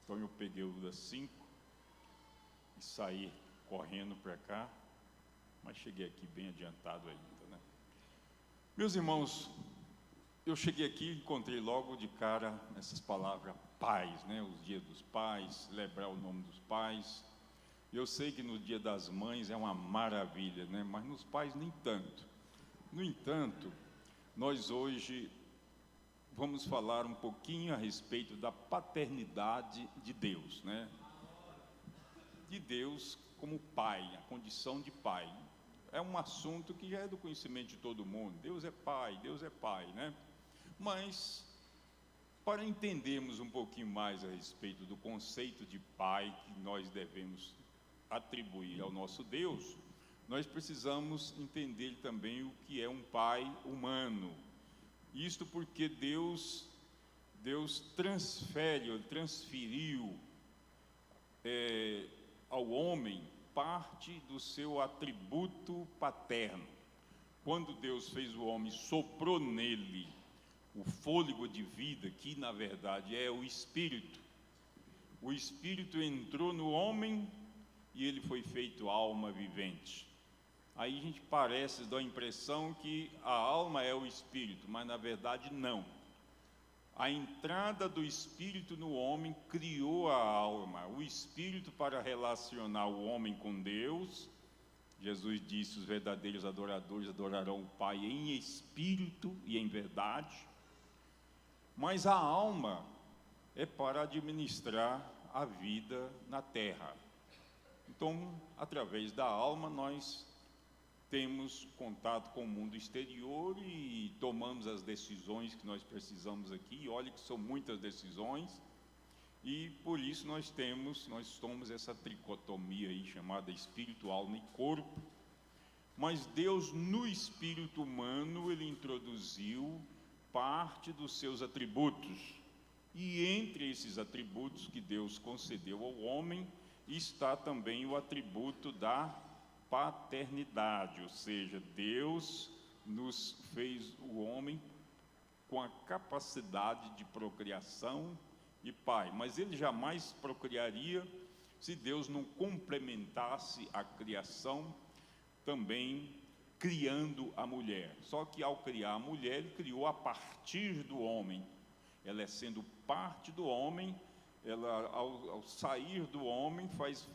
Então eu peguei o das 5 e saí correndo para cá, mas cheguei aqui bem adiantado ainda, né? Meus irmãos, eu cheguei aqui e encontrei logo de cara essas palavras pais, né? Os dias dos pais, celebrar o nome dos pais. Eu sei que no dia das mães é uma maravilha, né? Mas nos pais nem tanto. No entanto, nós hoje vamos falar um pouquinho a respeito da paternidade de Deus, né? De Deus como pai, a condição de pai. É um assunto que já é do conhecimento de todo mundo. Deus é pai, né? Mas, para entendermos um pouquinho mais a respeito do conceito de pai que nós devemos atribuir ao nosso Deus, nós precisamos entender também o que é um pai humano. Isto porque Deus transferiu ao homem parte do seu atributo paterno. Quando Deus fez o homem, soprou nele o fôlego de vida, que na verdade é o Espírito. O Espírito entrou no homem e ele foi feito alma vivente. Aí a gente dá a impressão que a alma é o Espírito, mas na verdade não. A entrada do Espírito no homem criou a alma, o Espírito para relacionar o homem com Deus. Jesus disse: os verdadeiros adoradores adorarão o Pai em espírito e em verdade. Mas a alma é para administrar a vida na terra. Então, através da alma, nós temos contato com o mundo exterior e tomamos as decisões que nós precisamos aqui. E olha que são muitas decisões, e por isso nós somos essa tricotomia aí chamada espírito, alma e corpo. Mas Deus, no espírito humano, ele introduziu parte dos seus atributos. E entre esses atributos que Deus concedeu ao homem, está também o atributo da paternidade, ou seja, Deus nos fez o homem com a capacidade de procriação e pai, mas ele jamais procriaria se Deus não complementasse a criação também criando a mulher. Só que ao criar a mulher, ele criou a partir do homem. Ela é sendo parte do homem, ela ao sair do homem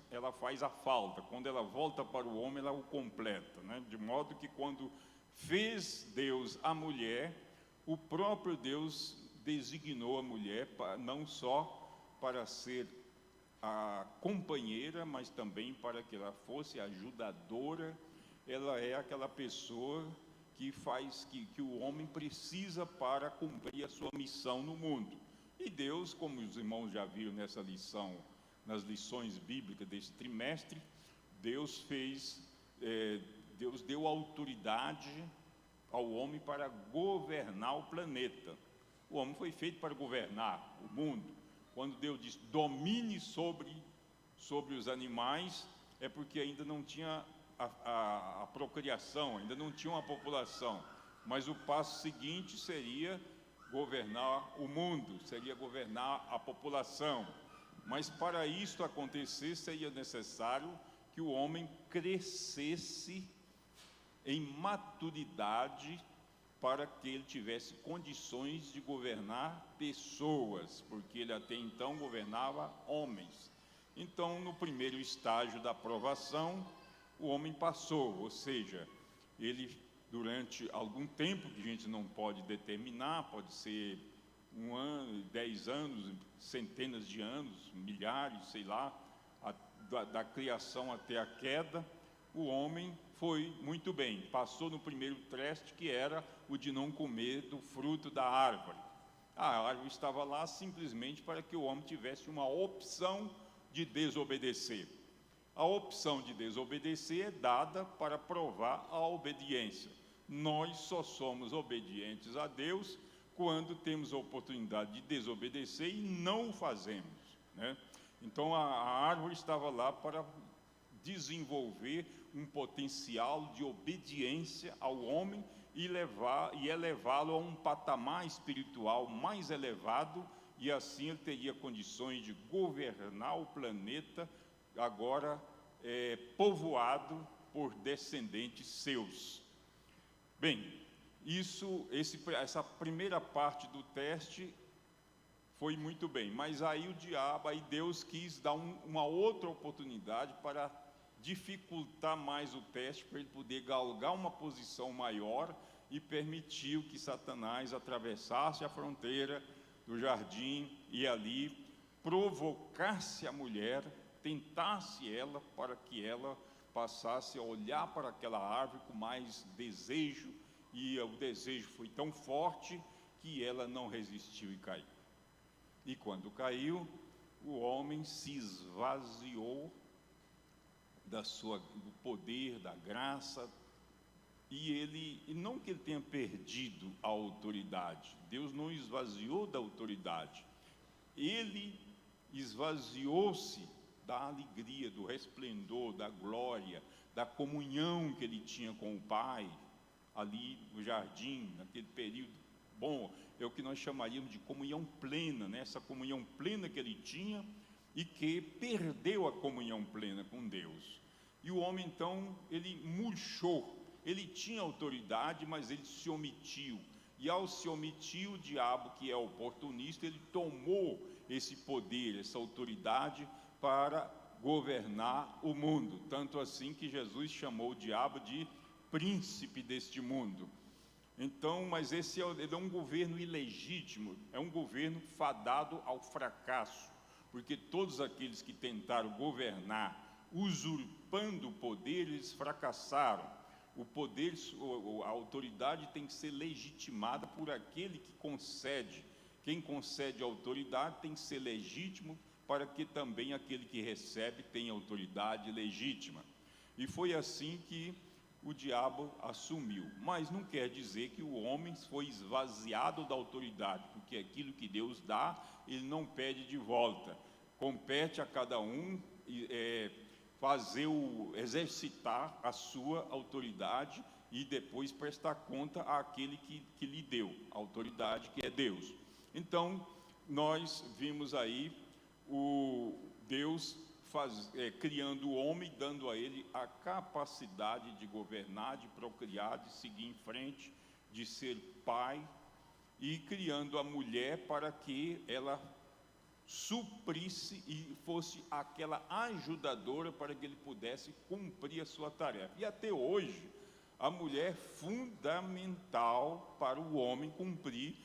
ela faz a falta. Quando ela volta para o homem, ela o completa, né? De modo que quando fez Deus a mulher, o próprio Deus designou a mulher não só para ser a companheira, mas também para que ela fosse ajudadora. Ela é aquela pessoa que que o homem precisa para cumprir a sua missão no mundo. E Deus, como os irmãos já viram nessa lição, nas lições bíblicas desse trimestre, Deus deu autoridade ao homem para governar o planeta. O homem foi feito para governar o mundo. Quando Deus diz domine sobre os animais, é porque ainda não tinha a procriação, ainda não tinha uma população. Mas o passo seguinte seria governar o mundo, seria governar a população. Mas para isso acontecer, seria necessário que o homem crescesse em maturidade para que ele tivesse condições de governar pessoas, porque ele até então governava homens. Então, no primeiro estágio da provação, o homem passou, ou seja, ele durante algum tempo que a gente não pode determinar, pode ser 1 ano, 10 anos, centenas de anos, milhares, sei lá, da criação até a queda, o homem foi muito bem, passou no primeiro teste, que era o de não comer do fruto da árvore. A árvore estava lá simplesmente para que o homem tivesse uma opção de desobedecer. A opção de desobedecer é dada para provar a obediência. Nós só somos obedientes a Deus quando temos a oportunidade de desobedecer e não o fazemos, né? Então a árvore estava lá para desenvolver um potencial de obediência ao homem e elevá-lo a um patamar espiritual mais elevado e assim ele teria condições de governar o planeta, agora povoado por descendentes seus. Bem, essa primeira parte do teste foi muito bem, mas aí Deus quis dar uma outra oportunidade para dificultar mais o teste, para ele poder galgar uma posição maior, e permitiu que Satanás atravessasse a fronteira do jardim e ali provocasse a mulher, tentasse ela, para que ela passasse a olhar para aquela árvore com mais desejo, e o desejo foi tão forte que ela não resistiu e caiu. E quando caiu, o homem se esvaziou do poder, da graça, e não que ele tenha perdido a autoridade, Deus não esvaziou da autoridade, ele esvaziou-se da alegria, do resplendor, da glória, da comunhão que ele tinha com o Pai, ali no jardim, naquele período bom, é o que nós chamaríamos de comunhão plena, né? Essa comunhão plena que ele tinha e que perdeu a comunhão plena com Deus. E o homem então, ele murchou, ele tinha autoridade, mas ele se omitiu. E ao se omitir, o diabo, que é oportunista, ele tomou esse poder, essa autoridade para governar o mundo. Tanto assim que Jesus chamou o diabo de príncipe deste mundo. Então, mas ele é um governo ilegítimo, é um governo fadado ao fracasso, porque todos aqueles que tentaram governar, usurpando o poder, eles fracassaram. O poder, a autoridade tem que ser legitimada por aquele que concede. Quem concede a autoridade tem que ser legítimo, para que também aquele que recebe tenha autoridade legítima. E foi assim que o diabo assumiu, mas não quer dizer que o homem foi esvaziado da autoridade, porque aquilo que Deus dá, ele não pede de volta, compete a cada um exercitar a sua autoridade e depois prestar conta àquele que lhe deu a autoridade, que é Deus. Então, nós vimos aí o Deus criando o homem, dando a ele a capacidade de governar, de procriar, de seguir em frente, de ser pai, e criando a mulher para que ela suprisse e fosse aquela ajudadora para que ele pudesse cumprir a sua tarefa. E até hoje, a mulher é fundamental para o homem cumprir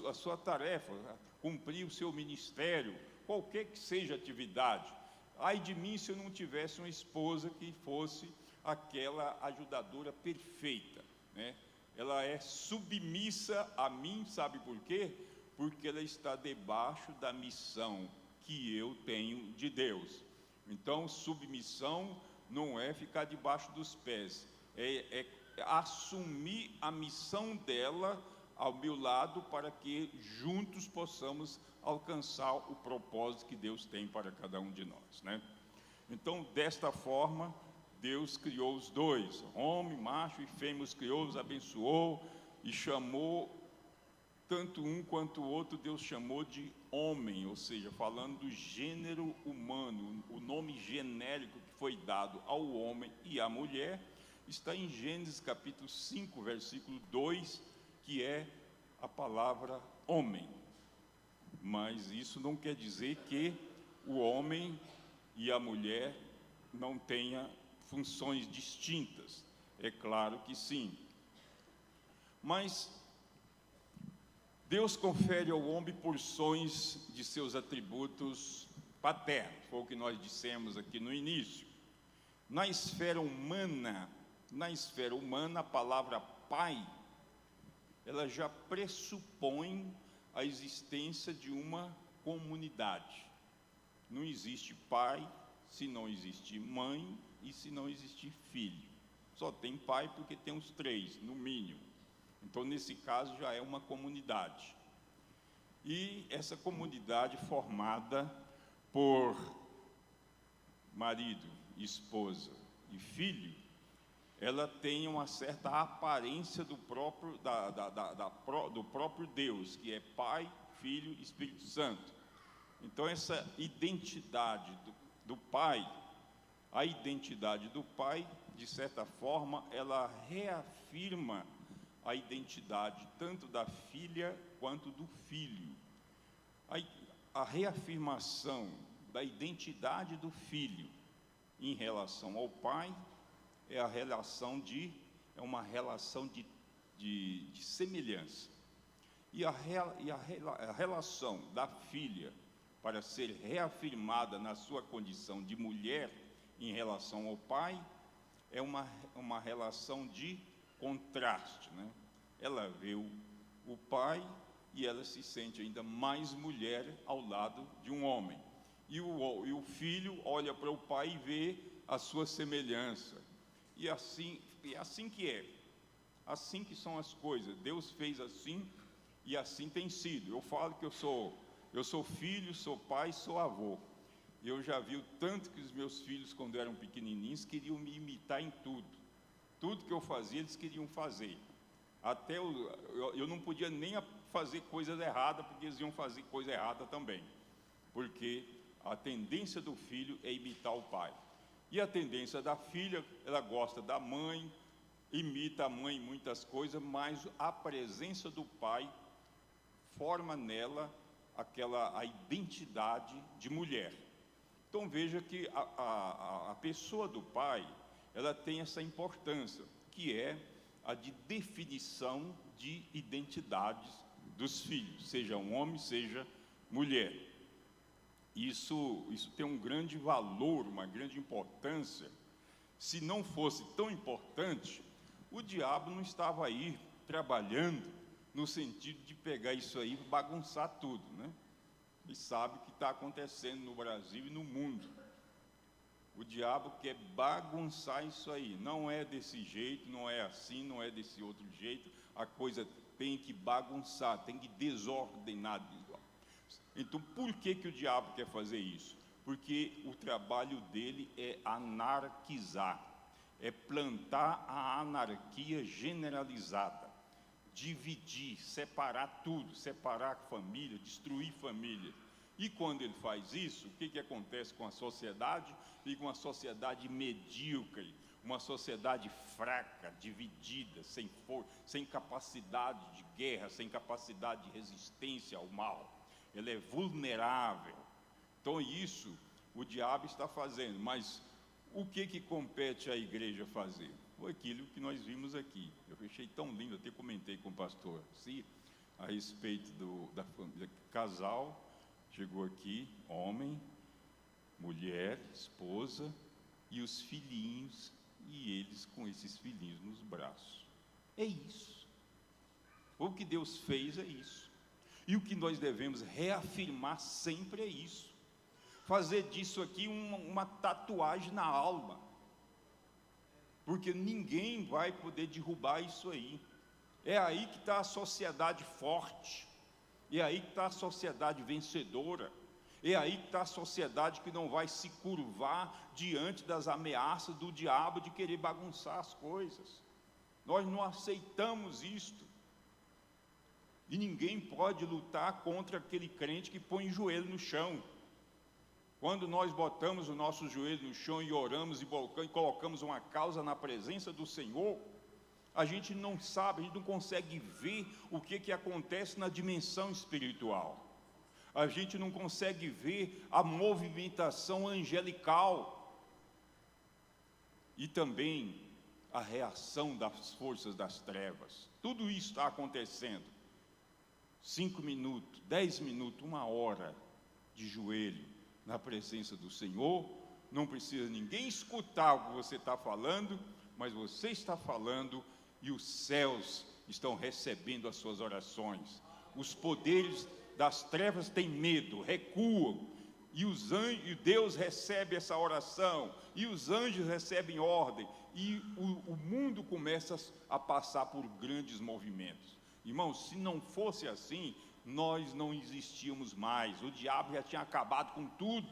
a sua tarefa, cumprir o seu ministério, qualquer que seja a atividade. Ai de mim se eu não tivesse uma esposa que fosse aquela ajudadora perfeita, né? Ela é submissa a mim, sabe por quê? Porque ela está debaixo da missão que eu tenho de Deus. Então, submissão não é ficar debaixo dos pés, é assumir a missão dela ao meu lado, para que juntos possamos alcançar o propósito que Deus tem para cada um de nós, né? Então, desta forma, Deus criou os dois, homem, macho e fêmea, os criou, os abençoou e chamou, tanto um quanto o outro, Deus chamou de homem, ou seja, falando do gênero humano. O nome genérico que foi dado ao homem e à mulher está em Gênesis capítulo 5, versículo 2, que é a palavra homem. Mas isso não quer dizer que o homem e a mulher não tenham funções distintas. É claro que sim. Mas Deus confere ao homem porções de seus atributos paternos, foi o que nós dissemos aqui no início. Na esfera humana, a palavra pai, ela já pressupõe a existência de uma comunidade. Não existe pai se não existe mãe e se não existe filho. Só tem pai porque tem os três, no mínimo. Então, nesse caso, já é uma comunidade. E essa comunidade formada por marido, esposa e filho, ela tem uma certa aparência do próprio Deus, que é Pai, Filho e Espírito Santo. Então, essa identidade do Pai, a identidade do Pai, de certa forma, ela reafirma a identidade tanto da filha quanto do filho. A reafirmação da identidade do filho em relação ao pai é uma relação de semelhança. E a relação da filha para ser reafirmada na sua condição de mulher em relação ao pai é uma relação de contraste, né? Ela vê o pai e ela se sente ainda mais mulher ao lado de um homem. E o filho olha para o pai e vê a sua semelhança. E assim que é. Assim que são as coisas. Deus fez assim e assim tem sido. Eu falo que eu sou filho, sou pai, sou avô. Eu já vi o tanto que os meus filhos, quando eram pequenininhos, queriam me imitar em tudo. Tudo que eu fazia, eles queriam fazer. Até eu não podia nem fazer coisas erradas, porque eles iam fazer coisa errada também. Porque a tendência do filho é imitar o pai. E a tendência da filha, ela gosta da mãe, imita a mãe em muitas coisas, mas a presença do pai forma nela a identidade de mulher. Então veja que a pessoa do pai, ela tem essa importância, que é a de definição de identidades dos filhos, seja um homem, seja mulher. Isso tem um grande valor, uma grande importância. Se não fosse tão importante, o diabo não estava aí trabalhando no sentido de pegar isso aí e bagunçar tudo, né? Ele sabe o que está acontecendo no Brasil e no mundo. O diabo quer bagunçar isso aí. Não é desse jeito, não é assim, não é desse outro jeito. A coisa tem que bagunçar, tem que desordenar. Então, por que o diabo quer fazer isso? Porque o trabalho dele é anarquizar, é plantar a anarquia generalizada, dividir, separar tudo, separar a família, destruir família. E quando ele faz isso, o que acontece com a sociedade? Fica uma sociedade medíocre, uma sociedade fraca, dividida, sem força, sem capacidade de guerra, sem capacidade de resistência ao mal. Ela é vulnerável. Então isso o diabo está fazendo, mas o que compete à igreja fazer? Foi aquilo que nós vimos aqui. Eu achei tão lindo, até comentei com o pastor Ciro a respeito da família. Casal chegou aqui, homem, mulher, esposa e os filhinhos, e eles com esses filhinhos nos braços. É isso. O que Deus fez é isso. E o que nós devemos reafirmar sempre é isso. Fazer disso aqui uma tatuagem na alma. Porque ninguém vai poder derrubar isso aí. É aí que está a sociedade forte. É aí que está a sociedade vencedora. É aí que está a sociedade que não vai se curvar diante das ameaças do diabo de querer bagunçar as coisas. Nós não aceitamos isto. E ninguém pode lutar contra aquele crente que põe o joelho no chão. Quando nós botamos o nosso joelho no chão e oramos e colocamos uma causa na presença do Senhor, a gente não sabe, a gente não consegue ver o que acontece na dimensão espiritual. A gente não consegue ver a movimentação angelical. E também a reação das forças das trevas. Tudo isso está acontecendo. 5 minutos, 10 minutos, 1 hora de joelho na presença do Senhor. Não precisa ninguém escutar o que você está falando, mas você está falando e os céus estão recebendo as suas orações. Os poderes das trevas têm medo, recuam, e Deus recebe essa oração, e os anjos recebem ordem, e o mundo começa a passar por grandes movimentos. Irmãos, se não fosse assim, nós não existíamos mais. O diabo já tinha acabado com tudo.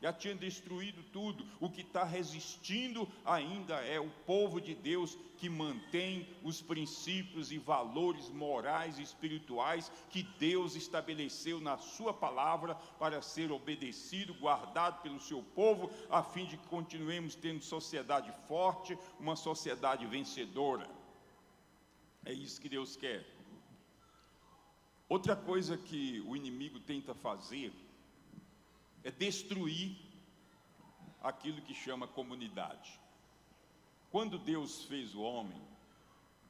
já tinha destruído tudo. O que está resistindo ainda é o povo de Deus, que mantém os princípios e valores morais e espirituais que Deus estabeleceu na sua palavra para ser obedecido, guardado pelo seu povo, a fim de que continuemos tendo sociedade forte, uma sociedade vencedora. É isso que Deus quer. Outra coisa que o inimigo tenta fazer é destruir aquilo que chama comunidade. Quando Deus fez o homem,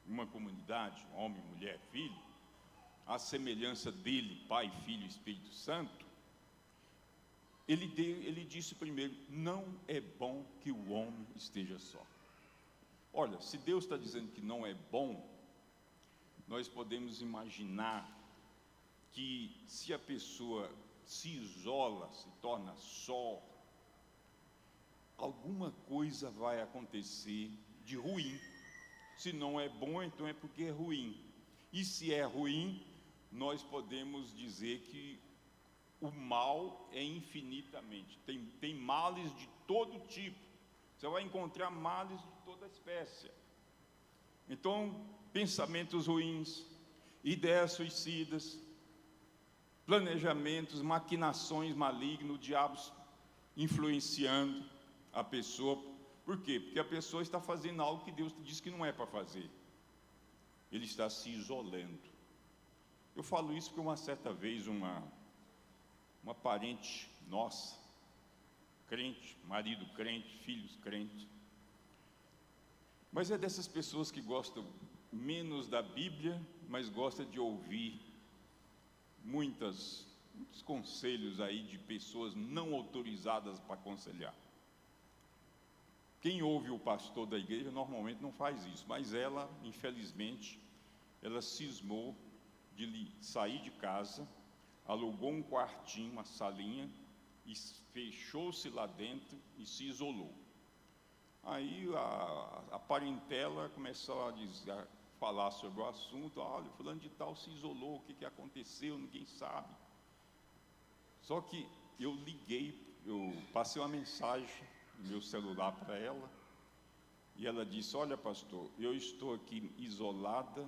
uma comunidade, homem, mulher, filho, à semelhança dele, Pai, Filho e Espírito Santo, ele disse primeiro: não é bom que o homem esteja só. Olha, se Deus está dizendo que não é bom, nós podemos imaginar que se a pessoa se isola, se torna só, alguma coisa vai acontecer de ruim. Se não é bom, então é porque é ruim. E se é ruim, nós podemos dizer que o mal é infinitamente. Tem males de todo tipo. Você vai encontrar males de toda espécie. Então, pensamentos ruins, ideias suicidas, planejamentos, maquinações malignas, diabos influenciando a pessoa. Por quê? Porque a pessoa está fazendo algo que Deus disse que não é para fazer. Ele está se isolando. Eu falo isso porque uma certa vez uma parente nossa, crente, marido crente, filhos crentes, mas é dessas pessoas que gostam menos da Bíblia, mas gosta de ouvir muitos conselhos aí de pessoas não autorizadas para aconselhar. Quem ouve o pastor da igreja normalmente não faz isso, mas ela, infelizmente, ela cismou de sair de casa, alugou um quartinho, uma salinha, e fechou-se lá dentro e se isolou. Aí a parentela começou a falar sobre o assunto. Olha, fulano de tal se isolou, o que aconteceu, ninguém sabe. Só que eu passei uma mensagem no meu celular para ela, e ela disse: olha, pastor, eu estou aqui isolada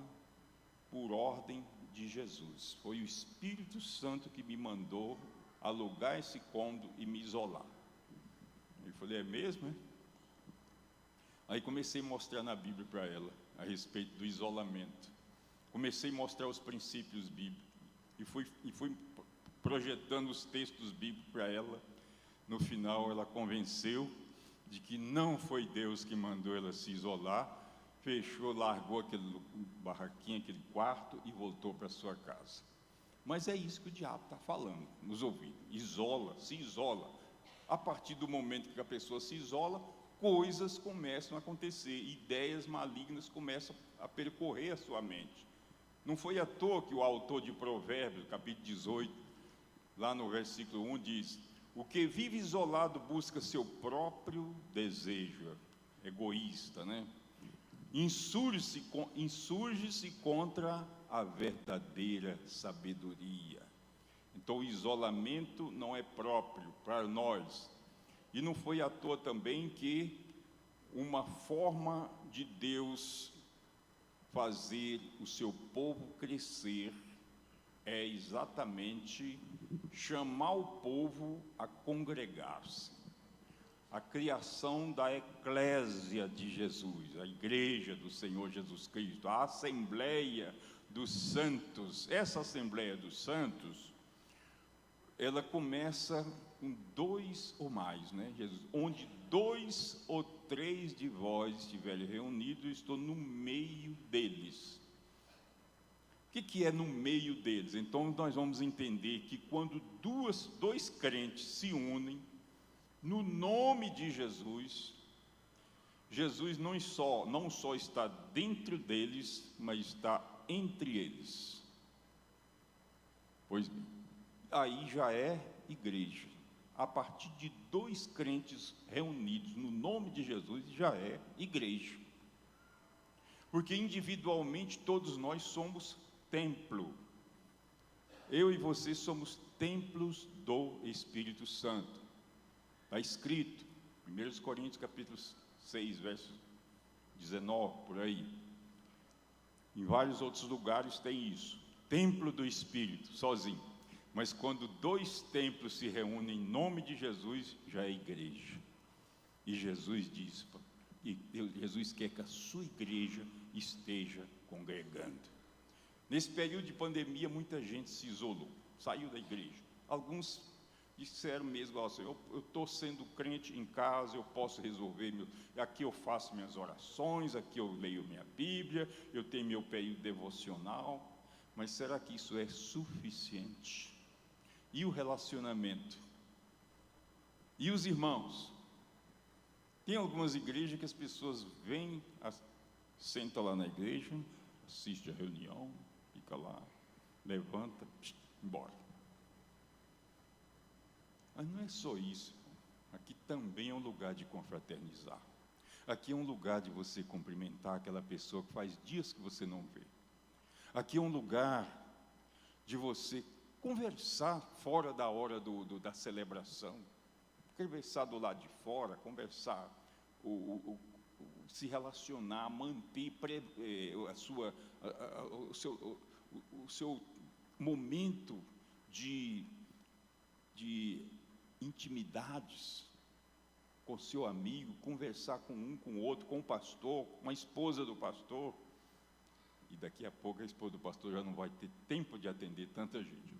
por ordem de Jesus. Foi o Espírito Santo que me mandou alugar esse cômodo e me isolar. Eu falei: é mesmo? Aí comecei a mostrar na Bíblia para ela a respeito do isolamento. Comecei a mostrar os princípios bíblicos e fui projetando os textos bíblicos para ela. No final, ela convenceu de que não foi Deus que mandou ela se isolar. Fechou, largou aquele barraquinho, aquele quarto e voltou para sua casa. Mas é isso que o diabo está falando, nos ouvindo. Isola, se isola. A partir do momento que a pessoa se isola, coisas começam a acontecer, ideias malignas começam a percorrer a sua mente. Não foi à toa que o autor de Provérbios, capítulo 18, lá no versículo 1, diz: o que vive isolado busca seu próprio desejo, egoísta, né? Insurge-se contra a verdadeira sabedoria. Então o isolamento não é próprio para nós. E não foi à toa também que uma forma de Deus fazer o seu povo crescer é exatamente chamar o povo a congregar-se. A criação da eclésia de Jesus, a igreja do Senhor Jesus Cristo, a Assembleia dos Santos. Essa Assembleia dos Santos, ela começa com dois ou mais, né? Jesus, onde 2 ou 3 de vós estiverem reunidos, eu estou no meio deles. O que é no meio deles? Então nós vamos entender que quando dois crentes se unem no nome de Jesus, Jesus não só está dentro deles, mas está entre eles. Pois aí já é igreja. A partir de 2 crentes reunidos no nome de Jesus, já é igreja. Porque individualmente todos nós somos templo. Eu e você somos templos do Espírito Santo. Está escrito, 1 Coríntios capítulo 6, verso 19, por aí. Em vários outros lugares tem isso. Templo do Espírito, sozinho. Mas quando 2 templos se reúnem em nome de Jesus, já é igreja. E Jesus diz, Jesus quer que a sua igreja esteja congregando. Nesse período de pandemia, muita gente se isolou, saiu da igreja. Alguns disseram mesmo assim, eu estou sendo crente em casa, eu posso resolver, aqui eu faço minhas orações, aqui eu leio minha Bíblia, eu tenho meu período devocional. Mas será que isso é suficiente? E o relacionamento? E os irmãos? Tem algumas igrejas que as pessoas vêm, sentam lá na igreja, assistem a reunião, fica lá, levanta, embora. Mas não é só isso. Aqui também é um lugar de confraternizar. Aqui é um lugar de você cumprimentar aquela pessoa que faz dias que você não vê. Aqui é um lugar de você conversar fora da hora da celebração. Conversar do lado de fora, conversar, se relacionar, manter o seu momento de intimidades com o seu amigo, conversar com um, com o outro, com o pastor, com a esposa do pastor. E daqui a pouco a esposa do pastor já não vai ter tempo de atender tanta gente.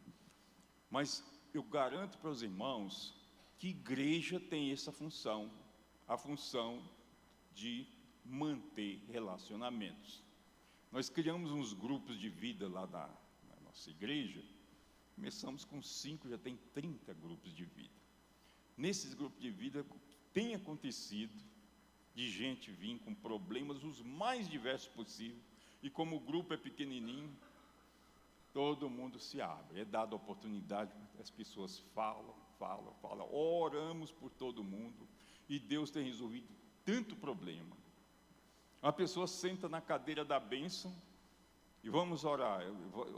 Mas eu garanto para os irmãos que igreja tem essa função, a função de manter relacionamentos. Nós criamos uns grupos de vida lá na nossa igreja, começamos com 5, já tem 30 grupos de vida. Nesses grupos de vida tem acontecido de gente vir com problemas os mais diversos possíveis, e como o grupo é pequenininho, todo mundo se abre, é dada a oportunidade, as pessoas falam, oramos por todo mundo, e Deus tem resolvido tanto problema. A pessoa senta na cadeira da bênção, e vamos orar,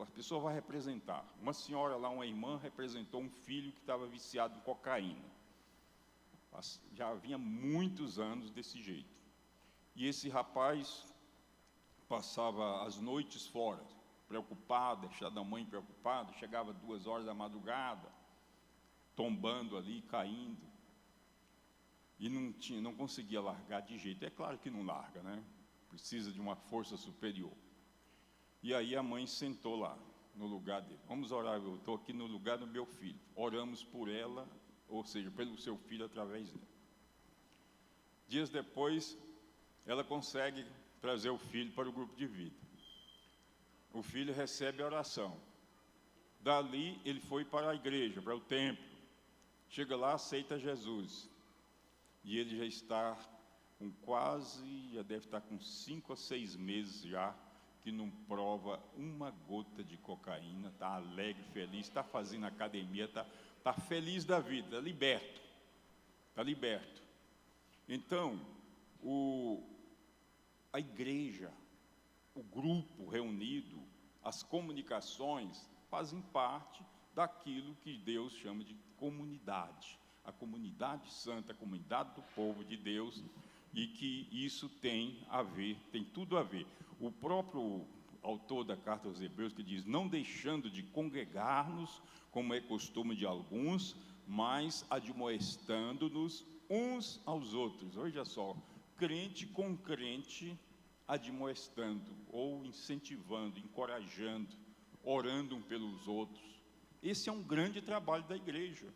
a pessoa vai representar. Uma senhora lá, uma irmã, representou um filho que estava viciado em cocaína. Já havia muitos anos desse jeito. E esse rapaz passava as noites fora, preocupado, deixado a mãe preocupada, chegava 2 horas da madrugada, tombando ali, caindo. E não conseguia largar de jeito. É claro que não larga, né? Precisa de uma força superior. E aí a mãe sentou lá, no lugar dele. Vamos orar, eu estou aqui no lugar do meu filho. Oramos por ela, ou seja, pelo seu filho através dele. Dias depois, ela consegue trazer o filho para o grupo de vida. O filho recebe a oração. Dali, ele foi para a igreja, para o templo. Chega lá, aceita Jesus. E ele já está com já deve estar com 5 a 6 meses já, que não prova uma gota de cocaína, está alegre, feliz, está fazendo academia, está feliz da vida, está liberto. Então, a igreja, o grupo reunido, as comunicações fazem parte daquilo que Deus chama de comunidade. A comunidade santa, a comunidade do povo de Deus, e que isso tem tudo a ver. O próprio autor da carta aos Hebreus que diz, não deixando de congregar-nos, como é costume de alguns, mas admoestando-nos uns aos outros. Veja só, crente com crente admoestando, ou incentivando, encorajando, orando um pelos outros. Esse é um grande trabalho da igreja.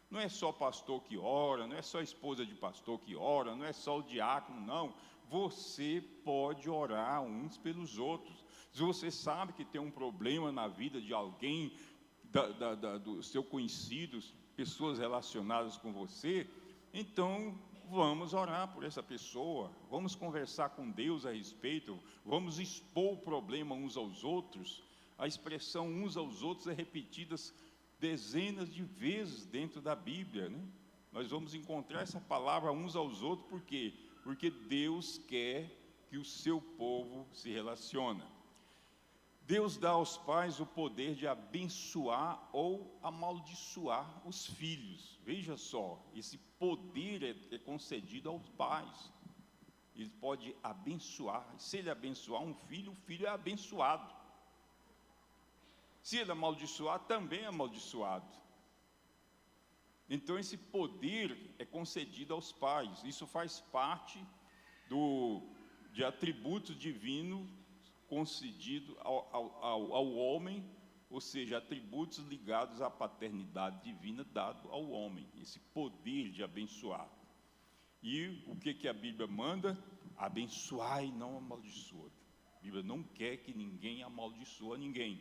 Não é só pastor que ora, não é só esposa de pastor que ora, não é só o diácono, não. Você pode orar uns pelos outros. Se você sabe que tem um problema na vida de alguém, do seu conhecido, pessoas relacionadas com você, então vamos orar por essa pessoa, vamos conversar com Deus a respeito, vamos expor o problema uns aos outros. A expressão uns aos outros é repetida dezenas de vezes dentro da Bíblia, né? Nós vamos encontrar essa palavra uns aos outros, por quê? Porque Deus quer que o seu povo se relacione. Deus dá aos pais o poder de abençoar ou amaldiçoar os filhos. Veja só, esse poder é concedido aos pais. Ele pode abençoar. Se ele abençoar um filho, o filho é abençoado. Se ele amaldiçoar, também é amaldiçoado. Então esse poder é concedido aos pais. Isso faz parte de atributos divinos concedido ao homem, ou seja, atributos ligados à paternidade divina dado ao homem, esse poder de abençoar. E o que a Bíblia manda? Abençoai, não amaldiçoa. A Bíblia não quer que ninguém amaldiçoa ninguém.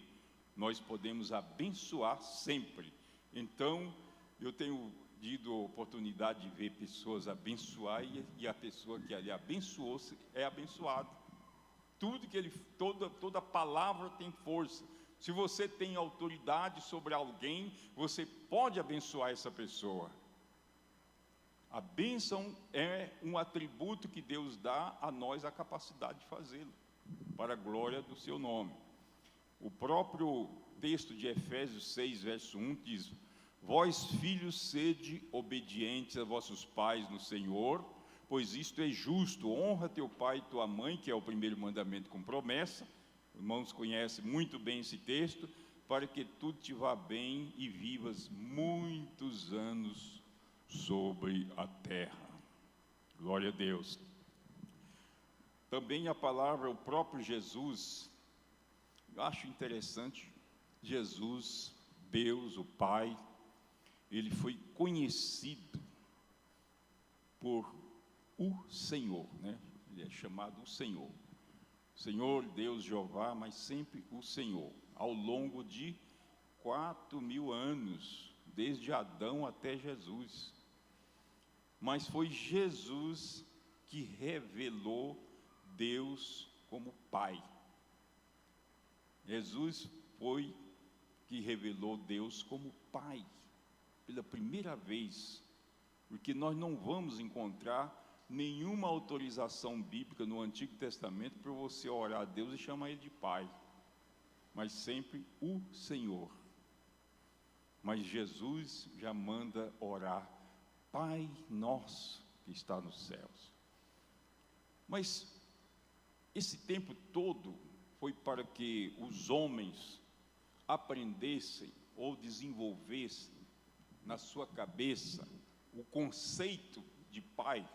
Nós podemos abençoar sempre. Então, eu tenho tido a oportunidade de ver pessoas abençoar e a pessoa que ali abençoou-se é abençoada. Toda palavra tem força. Se você tem autoridade sobre alguém, você pode abençoar essa pessoa. A bênção é um atributo que Deus dá a nós a capacidade de fazê-lo, para a glória do seu nome. O próprio texto de Efésios 6, verso 1 diz: vós, filhos, sede obedientes a vossos pais no Senhor, pois isto é justo. Honra teu pai e tua mãe, que é o primeiro mandamento com promessa. Os irmãos conhecem muito bem esse texto, para que tudo te vá bem e vivas muitos anos sobre a terra. Glória a Deus. Também a palavra, o próprio Jesus, eu acho interessante, Jesus, Deus, o Pai, ele foi conhecido por o Senhor, né? Ele é chamado o Senhor. Senhor, Deus, Jeová, mas sempre o Senhor, ao longo de 4.000 anos, desde Adão até Jesus. Mas foi Jesus que revelou Deus como Pai. Jesus foi que revelou Deus como Pai, pela primeira vez, porque nós não vamos encontrar nenhuma autorização bíblica no Antigo Testamento para você orar a Deus e chamar Ele de Pai, mas sempre o Senhor. Mas Jesus já manda orar: Pai nosso que está nos céus. Mas esse tempo todo foi para que os homens aprendessem ou desenvolvessem na sua cabeça o conceito de pai.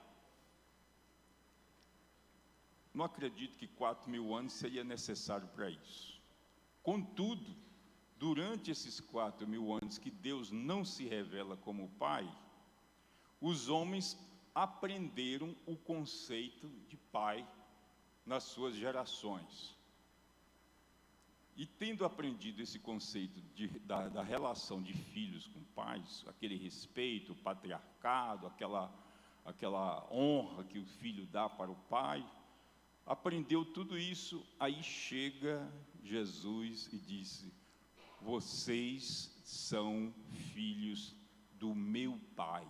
Não acredito que 4.000 anos seria necessário para isso. Contudo, durante esses 4.000 anos que Deus não se revela como Pai, os homens aprenderam o conceito de pai nas suas gerações. E tendo aprendido esse conceito da relação de filhos com pais, aquele respeito, o patriarcado, aquela honra que o filho dá para o pai, aprendeu tudo isso. Aí chega Jesus e disse: vocês são filhos do meu Pai.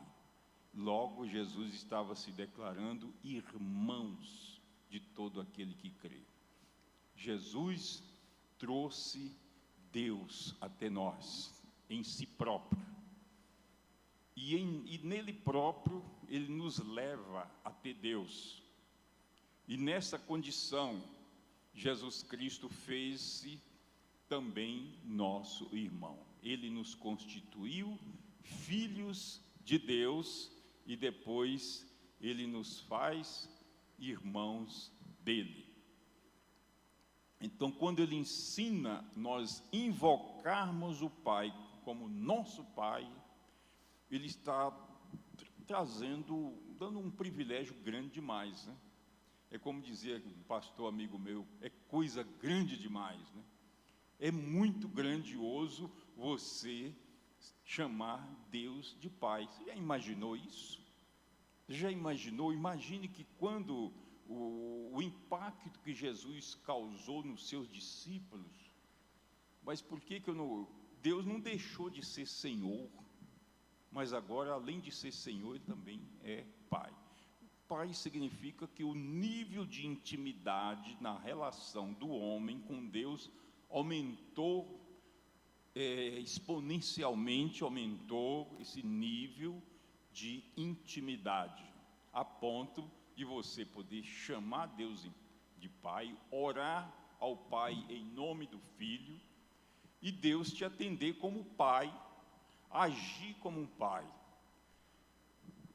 Logo, Jesus estava se declarando irmãos de todo aquele que crê. Jesus trouxe Deus até nós, em si próprio. E nele próprio, ele nos leva até Deus. E nessa condição, Jesus Cristo fez-se também nosso irmão. Ele nos constituiu filhos de Deus e depois ele nos faz irmãos dele. Então, quando ele ensina nós invocarmos o Pai como nosso Pai, ele está dando um privilégio grande demais, né? É como dizia um pastor amigo meu, é coisa grande demais, né? É muito grandioso você chamar Deus de Pai. Você já imaginou isso? Já imaginou? Imagine que quando o impacto que Jesus causou nos seus discípulos, mas por que Deus não deixou de ser Senhor, mas agora, além de ser Senhor, Ele também é Pai. Pai significa que o nível de intimidade na relação do homem com Deus aumentou, exponencialmente aumentou esse nível de intimidade, a ponto de você poder chamar Deus de Pai, orar ao Pai em nome do Filho, e Deus te atender como Pai, agir como um Pai.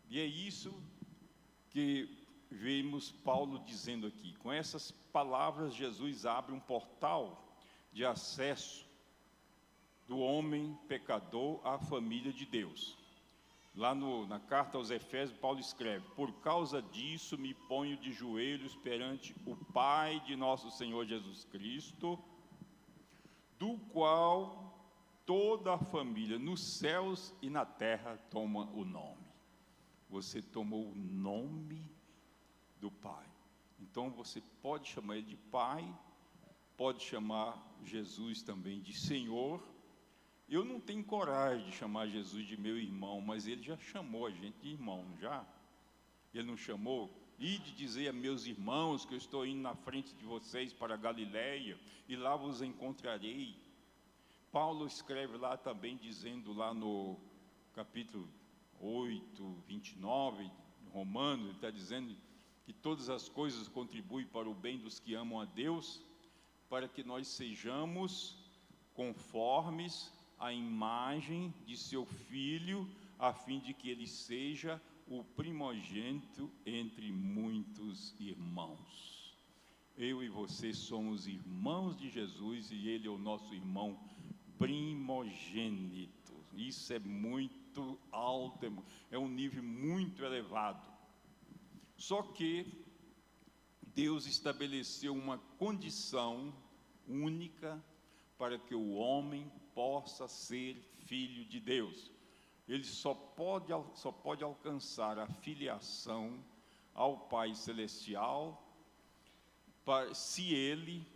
E é isso que vemos Paulo dizendo aqui. Com essas palavras, Jesus abre um portal de acesso do homem pecador à família de Deus. Lá na carta aos Efésios, Paulo escreve: por causa disso me ponho de joelhos perante o Pai de nosso Senhor Jesus Cristo, do qual toda a família nos céus e na terra toma o nome. Você tomou o nome do Pai. Então você pode chamar Ele de Pai, pode chamar Jesus também de Senhor. Eu não tenho coragem de chamar Jesus de meu irmão, mas Ele já chamou a gente de irmão, já? Ele não chamou? E de dizer a meus irmãos que eu estou indo na frente de vocês para a Galileia, e lá vos encontrarei. Paulo escreve lá também, dizendo lá no capítulo 8, 29, Romanos, ele está dizendo que todas as coisas contribuem para o bem dos que amam a Deus, para que nós sejamos conformes à imagem de seu Filho, a fim de que ele seja o primogênito entre muitos irmãos. Eu e você somos irmãos de Jesus e Ele é o nosso irmão primogênito. Isso é muito alto, é um nível muito elevado. Só que Deus estabeleceu uma condição única para que o homem possa ser filho de Deus. Ele só pode alcançar a filiação ao Pai Celestial se ele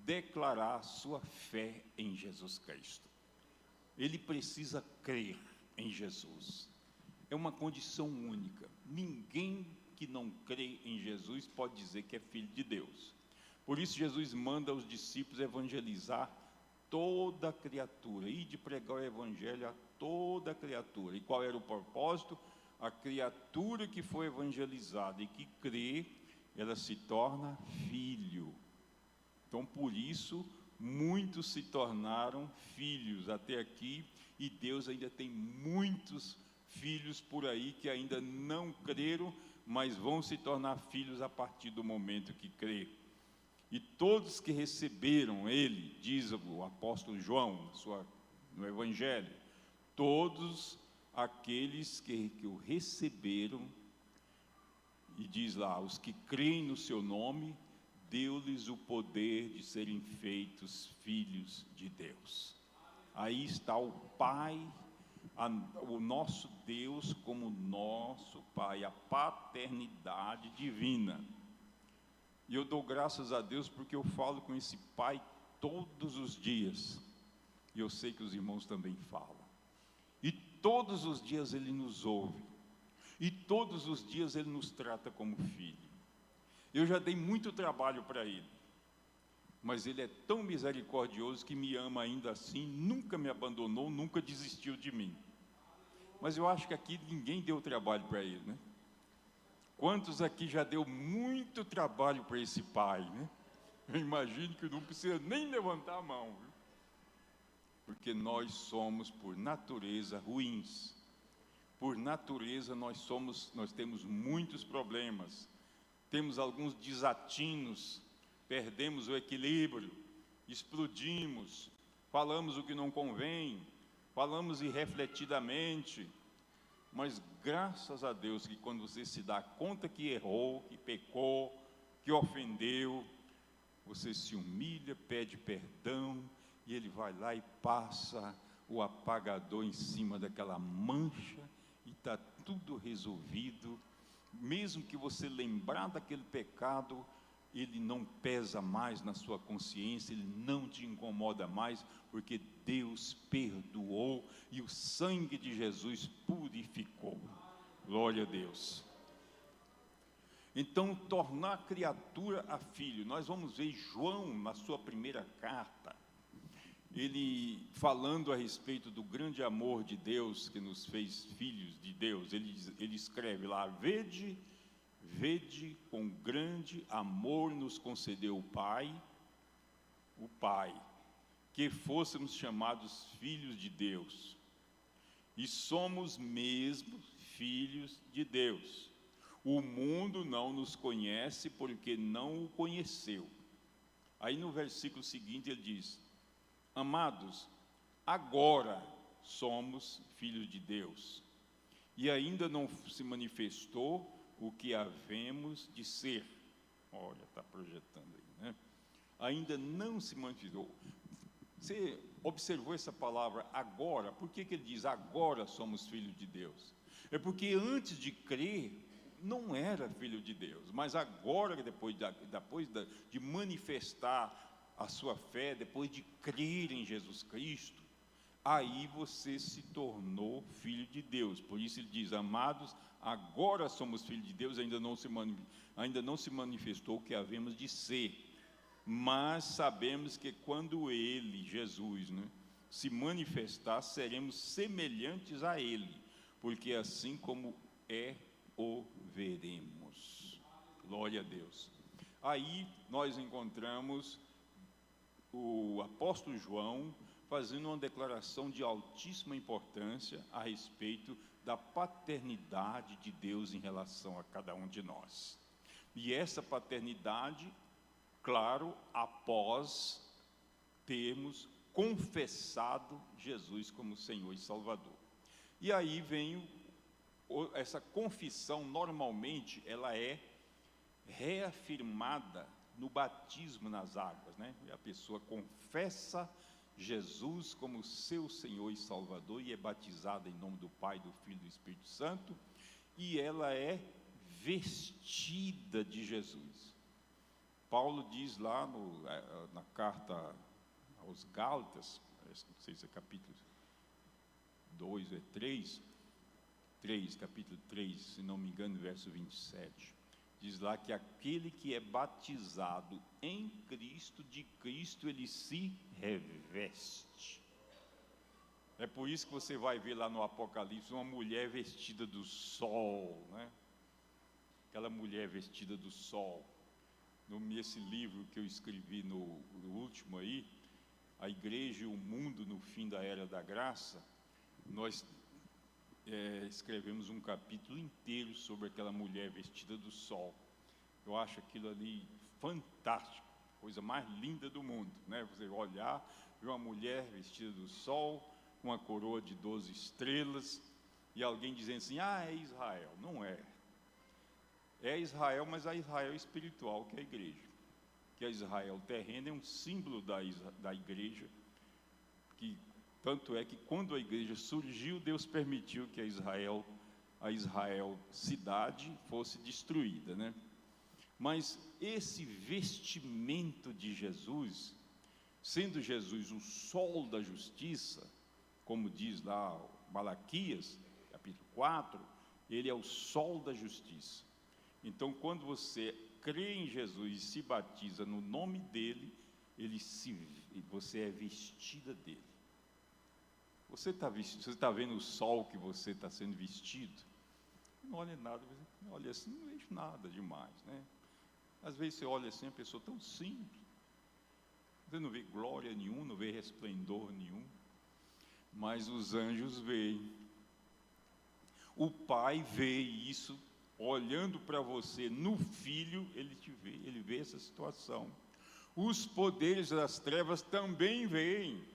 declarar sua fé em Jesus Cristo. Ele precisa crer em Jesus. É uma condição única. Ninguém que não crê em Jesus pode dizer que é filho de Deus. Por isso Jesus manda os discípulos evangelizar toda criatura, e de pregar o evangelho a toda criatura. E qual era o propósito? A criatura que foi evangelizada e que crê, ela se torna filho. Então, por isso, muitos se tornaram filhos até aqui, e Deus ainda tem muitos filhos por aí que ainda não creram, mas vão se tornar filhos a partir do momento que crê. E todos que receberam Ele, diz o apóstolo João no Evangelho, todos aqueles que o receberam, e diz lá, os que creem no seu nome, deu-lhes o poder de serem feitos filhos de Deus. Aí está o Pai, o nosso Deus como nosso Pai, a paternidade divina. E eu dou graças a Deus porque eu falo com esse Pai todos os dias. E eu sei que os irmãos também falam. E todos os dias Ele nos ouve. E todos os dias Ele nos trata como filho. Eu já dei muito trabalho para Ele. Mas Ele é tão misericordioso que me ama ainda assim, nunca me abandonou, nunca desistiu de mim. Mas eu acho que aqui ninguém deu trabalho para Ele, né? Quantos aqui já deu muito trabalho para esse Pai, né? Eu imagino que não precisa nem levantar a mão, viu? Porque nós somos, por natureza, ruins. Por natureza, nós temos muitos problemas. Temos alguns desatinos, perdemos o equilíbrio, explodimos, falamos o que não convém, falamos irrefletidamente. Mas graças a Deus que quando você se dá conta que errou, que pecou, que ofendeu, você se humilha, pede perdão, e Ele vai lá e passa o apagador em cima daquela mancha, e está tudo resolvido. Mesmo que você lembrar daquele pecado, ele não pesa mais na sua consciência, ele não te incomoda mais, porque Deus perdoou e o sangue de Jesus purificou. Glória a Deus. Então, tornar criatura a filho. Nós vamos ver João, na sua primeira carta, ele falando a respeito do grande amor de Deus que nos fez filhos de Deus. Ele escreve lá: vede, com grande amor nos concedeu o Pai, que fôssemos chamados filhos de Deus. E somos mesmo filhos de Deus. O mundo não nos conhece porque não o conheceu. Aí no versículo seguinte ele diz: amados, agora somos filhos de Deus, e ainda não se manifestou o que havemos de ser. Olha, está projetando aí, né? Ainda não se manifestou. Você observou essa palavra agora? Por que ele diz agora somos filhos de Deus? É porque antes de crer, não era filho de Deus, mas agora, depois de manifestar a sua fé, depois de crer em Jesus Cristo, aí você se tornou filho de Deus. Por isso ele diz: amados, agora somos filhos de Deus, ainda não se manifestou o que havemos de ser, mas sabemos que quando ele, Jesus, né, se manifestar, seremos semelhantes a ele, porque assim como é, o veremos. Glória a Deus. Aí nós encontramos o apóstolo João fazendo uma declaração de altíssima importância a respeito da paternidade de Deus em relação a cada um de nós. E essa paternidade, claro, após termos confessado Jesus como Senhor e Salvador. E aí vem essa confissão. Normalmente ela é reafirmada no batismo nas águas, né? A pessoa confessa Jesus como seu Senhor e Salvador e é batizada em nome do Pai, do Filho e do Espírito Santo, e ela é vestida de Jesus. Paulo diz lá na carta aos Gálatas, não sei se é capítulo 2 ou 3, capítulo 3, se não me engano, verso 27, diz lá que aquele que é batizado em Cristo, de Cristo ele se reveste. É por isso que você vai ver lá no Apocalipse uma mulher vestida do sol, né? Aquela mulher vestida do sol. Nesse livro que eu escrevi no último aí, A Igreja e o Mundo no Fim da Era da Graça, nós escrevemos um capítulo inteiro sobre aquela mulher vestida do sol. Eu acho aquilo ali fantástico, coisa mais linda do mundo, né? Você olhar, ver uma mulher vestida do sol, uma coroa de 12 estrelas, e alguém dizendo assim: ah, é Israel. Não é. É Israel, mas a Israel espiritual, que é a igreja. Que a Israel terrena é um símbolo da igreja, que tanto é que quando a igreja surgiu, Deus permitiu que a Israel cidade fosse destruída, né? Mas esse vestimento de Jesus, sendo Jesus o sol da justiça, como diz lá Malaquias, capítulo 4, ele é o sol da justiça. Então, quando você crê em Jesus e se batiza no nome dele, você é vestida dele. Você está vendo o sol que você está sendo vestido? Não olha nada, olha assim, não vejo nada demais, né? Às vezes você olha assim, a pessoa tão simples, você não vê glória nenhuma, não vê resplendor nenhum, mas os anjos veem. O Pai vê isso, olhando para você no Filho, ele te vê, ele vê essa situação. Os poderes das trevas também veem.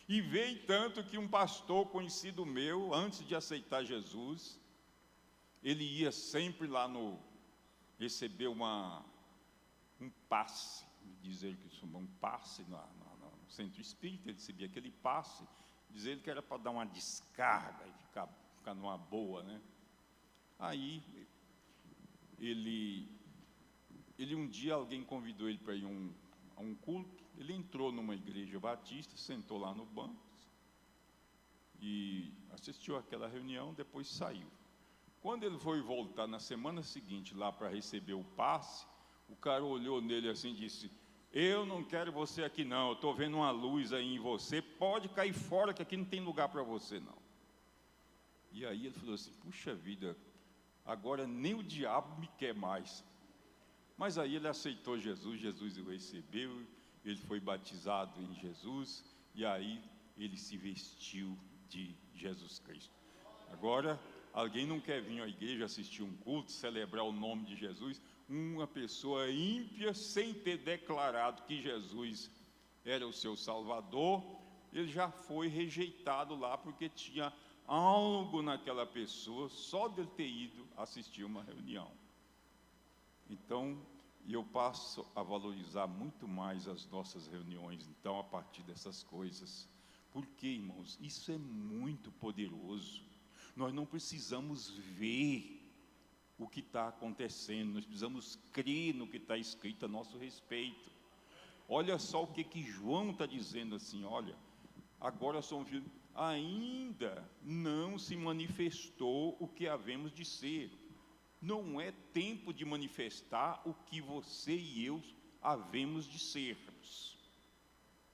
E veio tanto que um pastor conhecido meu, antes de aceitar Jesus, ele ia sempre lá receber um passe, dizer que isso um passe no centro espírita, ele recebia aquele passe, dizer que era para dar uma descarga e ficar numa boa, né? Aí, ele um dia, alguém convidou ele para ir a um culto. Ele entrou numa igreja batista, sentou lá no banco e assistiu àquela reunião, depois saiu. Quando ele foi voltar na semana seguinte lá para receber o passe, o cara olhou nele assim e disse: eu não quero você aqui não, eu estou vendo uma luz aí em você, pode cair fora que aqui não tem lugar para você não. E aí ele falou assim: puxa vida, agora nem o diabo me quer mais. Mas aí ele aceitou Jesus, Jesus o recebeu, ele foi batizado em Jesus, e aí ele se vestiu de Jesus Cristo. Agora, alguém não quer vir à igreja assistir um culto, celebrar o nome de Jesus, uma pessoa ímpia, sem ter declarado que Jesus era o seu Salvador, ele já foi rejeitado lá, porque tinha algo naquela pessoa, só de ele ter ido assistir uma reunião. Então, eu passo a valorizar muito mais as nossas reuniões, então, a partir dessas coisas. Porque, irmãos, isso é muito poderoso. Nós não precisamos ver o que está acontecendo, nós precisamos crer no que está escrito a nosso respeito. Olha só o que João está dizendo assim: olha, agora somos filhos, ainda não se manifestou o que havemos de ser. Não é tempo de manifestar o que você e eu havemos de sermos.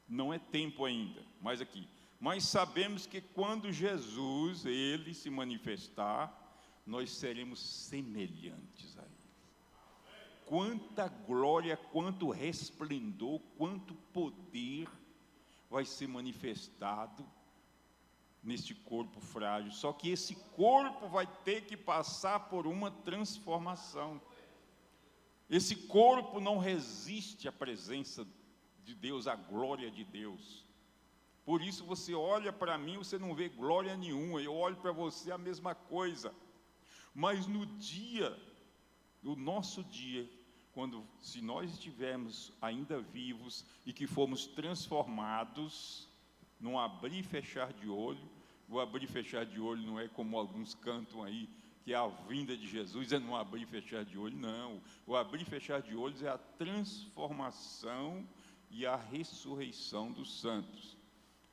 Não é tempo ainda, mas aqui. Mas sabemos que quando Jesus, ele se manifestar, nós seremos semelhantes a ele. Quanta glória, quanto resplendor, quanto poder vai ser manifestado neste corpo frágil. Só que esse corpo vai ter que passar por uma transformação. Esse corpo não resiste à presença de Deus, à glória de Deus. Por isso você olha para mim, você não vê glória nenhuma. Eu olho para você, a mesma coisa. Mas no nosso dia, se nós estivermos ainda vivos e que fomos transformados, num abrir e fechar de olho. O abrir e fechar de olho não é como alguns cantam aí, que a vinda de Jesus é num abrir e fechar de olho, não. O abrir e fechar de olhos é a transformação e a ressurreição dos santos.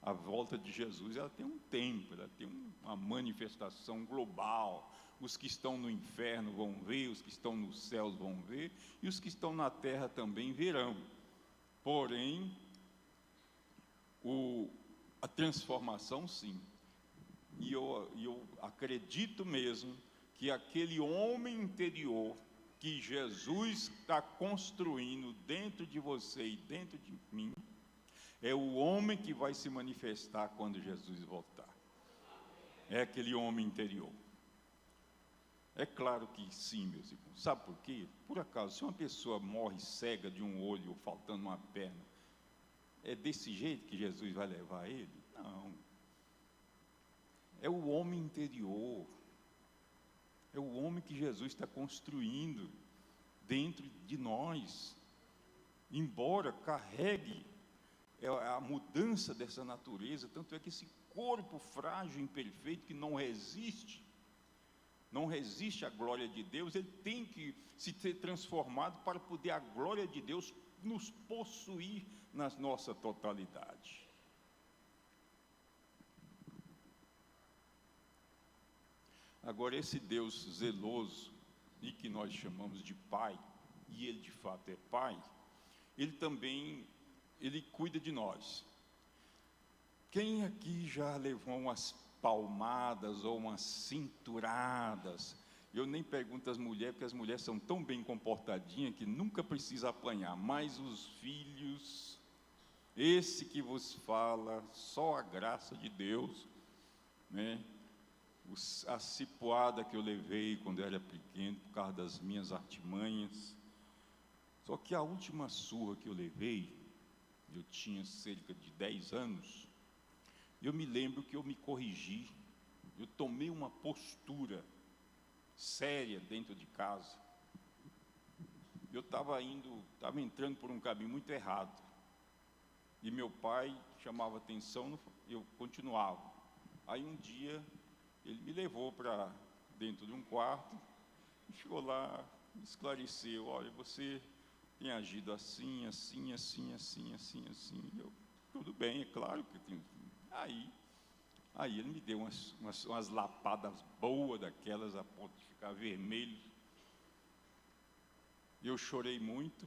A volta de Jesus, ela tem um tempo, ela tem uma manifestação global. Os que estão no inferno vão ver, os que estão nos céus vão ver, e os que estão na terra também verão. Porém, a transformação, sim. E eu acredito mesmo que aquele homem interior que Jesus está construindo dentro de você e dentro de mim, é o homem que vai se manifestar quando Jesus voltar. É aquele homem interior. É claro que sim, meus irmãos. Sabe por quê? Por acaso, se uma pessoa morre cega de um olho ou faltando uma perna, é desse jeito que Jesus vai levar ele? Não. É o homem interior. É o homem que Jesus está construindo dentro de nós. Embora carregue a mudança dessa natureza, tanto é que esse corpo frágil, imperfeito, que não resiste à glória de Deus, ele tem que se ter transformado para poder a glória de Deus nos possuir na nossa totalidade. Agora, esse Deus zeloso, e que nós chamamos de Pai, e Ele de fato é Pai, Ele cuida de nós. Quem aqui já levou umas palmadas ou umas cinturadas? Eu nem pergunto às mulheres, porque as mulheres são tão bem comportadinhas que nunca precisa apanhar, mas os filhos, esse que vos fala, só a graça de Deus, né? A cipuada que eu levei quando eu era pequeno, por causa das minhas artimanhas. Só que a última surra que eu levei, eu tinha cerca de 10 anos, eu me lembro que eu me corrigi, eu tomei uma postura séria dentro de casa. Eu estava entrando por um caminho muito errado, e meu pai chamava atenção, eu continuava. Aí um dia, ele me levou para dentro de um quarto, e chegou lá, me esclareceu: olha, você tem agido assim, assim, assim, assim, assim, assim. Eu, tudo bem, é claro que eu tenho. Aí, Aí ele me deu umas lapadas boas daquelas, a ponto de ficar vermelho. Eu chorei muito,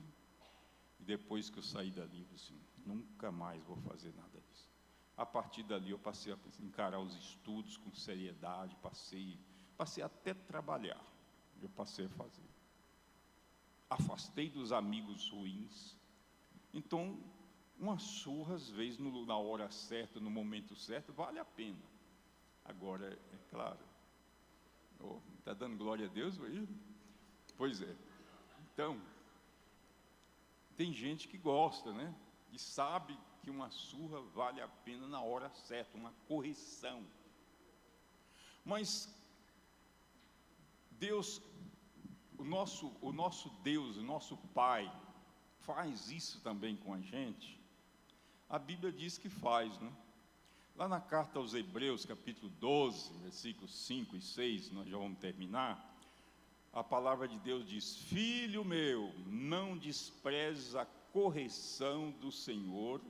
e depois que eu saí dali, eu disse, nunca mais vou fazer nada disso. A partir dali eu passei a encarar os estudos com seriedade, passei até trabalhar, eu passei a fazer. Afastei dos amigos ruins. Então, uma surra, às vezes, na hora certa, no momento certo, vale a pena. Agora, é claro, está dando glória a Deus aí? Pois é. Então, tem gente que gosta, né? E sabe que uma surra vale a pena na hora certa, uma correção. Mas Deus, o nosso Deus, o nosso Pai, faz isso também com a gente. A Bíblia diz que faz, né? Lá na carta aos Hebreus, capítulo 12, versículos 5 e 6, nós já vamos terminar. A palavra de Deus diz: Filho meu, não desprezes a correção do Senhor,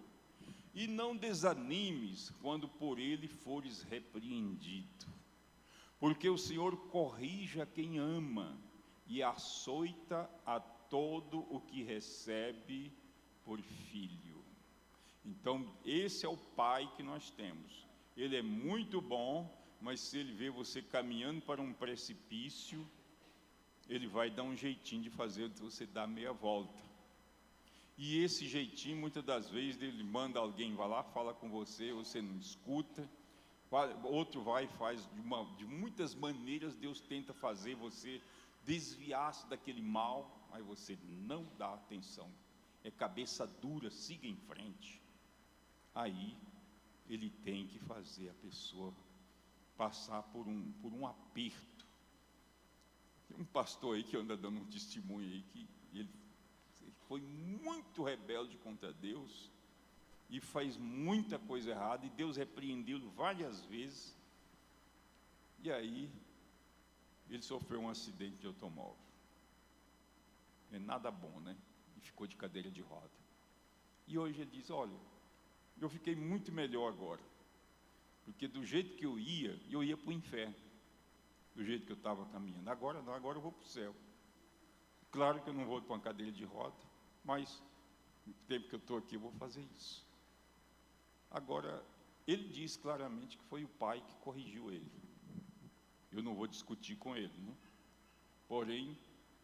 e não desanimes quando por ele fores repreendido. Porque o Senhor corrige a quem ama, e açoita a todo o que recebe por filho. Então, esse é o Pai que nós temos. Ele é muito bom, mas se ele vê você caminhando para um precipício, ele vai dar um jeitinho de fazer você dar meia volta. E esse jeitinho, muitas das vezes, ele manda alguém, vai lá, fala com você, você não escuta. Outro vai e faz, de muitas maneiras, Deus tenta fazer você desviar-se daquele mal, mas você não dá atenção. É cabeça dura, siga em frente. Aí, ele tem que fazer a pessoa passar por um aperto. Tem um pastor aí que anda dando um testemunho aí, que ele foi muito rebelde contra Deus, e faz muita coisa errada, e Deus repreendeu-o várias vezes, e aí, ele sofreu um acidente de automóvel. É nada bom, né? E ficou de cadeira de roda. E hoje ele diz, olha, eu fiquei muito melhor agora, porque do jeito que eu ia para o inferno, do jeito que eu estava caminhando. Agora não, agora eu vou para o céu. Claro que eu não vou para uma cadeira de roda, mas no tempo que eu estou aqui eu vou fazer isso. Agora, ele diz claramente que foi o Pai que corrigiu ele. Eu não vou discutir com ele, né? Porém,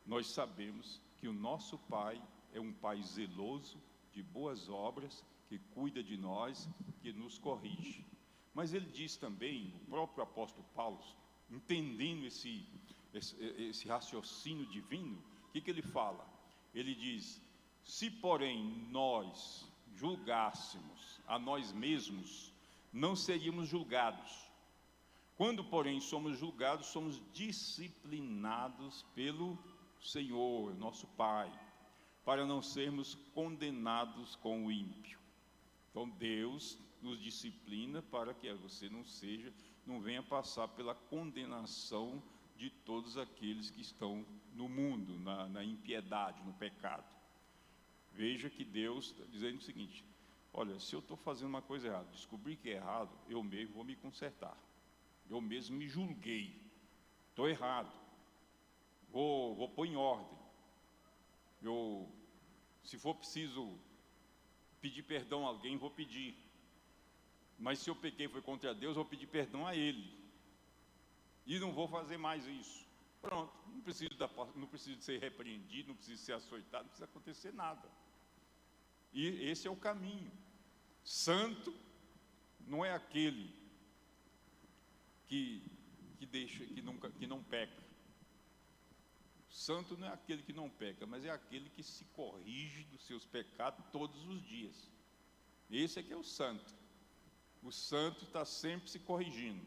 nós sabemos que o nosso Pai é um Pai zeloso, de boas obras, que cuida de nós, que nos corrige. Mas ele diz também, o próprio apóstolo Paulo, entendendo esse raciocínio divino, o que ele fala? Ele diz, se porém nós julgássemos a nós mesmos, não seríamos julgados. Quando, porém, somos julgados, somos disciplinados pelo Senhor, nosso Pai, para não sermos condenados com o ímpio. Então, Deus nos disciplina para que você não venha passar pela condenação de todos aqueles que estão no mundo, na impiedade, no pecado. Veja que Deus está dizendo o seguinte, olha, se eu estou fazendo uma coisa errada, descobri que é errado, eu mesmo vou me consertar. Eu mesmo me julguei, estou errado, vou pôr em ordem. Se for preciso pedir perdão a alguém, vou pedir. Mas se eu pequei foi contra Deus, vou pedir perdão a Ele. E não vou fazer mais isso. Pronto, não preciso ser repreendido, não preciso ser açoitado, não precisa acontecer nada. E esse é o caminho. Santo não é aquele que não peca. Santo não é aquele que não peca, mas é aquele que se corrige dos seus pecados todos os dias. Esse é que é o santo. O santo está sempre se corrigindo.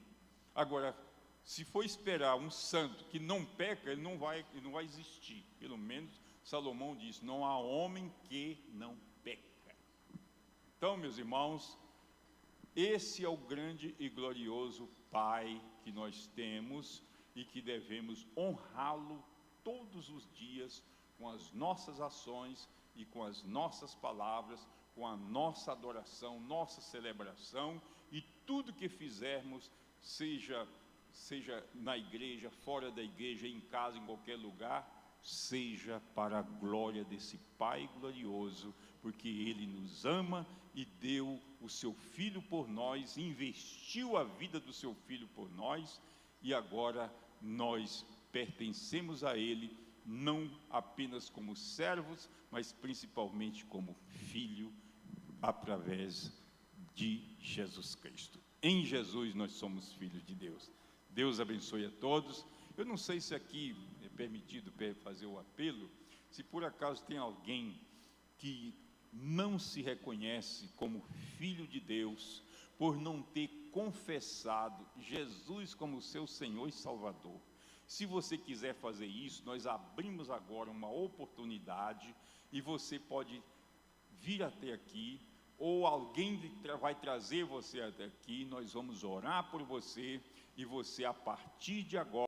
Agora, se for esperar um santo que não peca, ele não vai existir. Pelo menos Salomão diz, não há homem que não peca. Então, meus irmãos, esse é o grande e glorioso Pai que nós temos e que devemos honrá-lo todos os dias com as nossas ações e com as nossas palavras, com a nossa adoração, nossa celebração e tudo que fizermos, seja na igreja, fora da igreja, em casa, em qualquer lugar, seja para a glória desse Pai glorioso, porque Ele nos ama e deu o seu Filho por nós, investiu a vida do seu Filho por nós, e agora nós pertencemos a Ele, não apenas como servos, mas principalmente como filho, através de Jesus Cristo. Em Jesus nós somos filhos de Deus. Deus abençoe a todos. Eu não sei se aqui é permitido fazer o apelo, se por acaso tem alguém que não se reconhece como filho de Deus, por não ter confessado Jesus como seu Senhor e Salvador. Se você quiser fazer isso, nós abrimos agora uma oportunidade e você pode vir até aqui, ou alguém vai trazer você até aqui, nós vamos orar por você, e você, a partir de agora,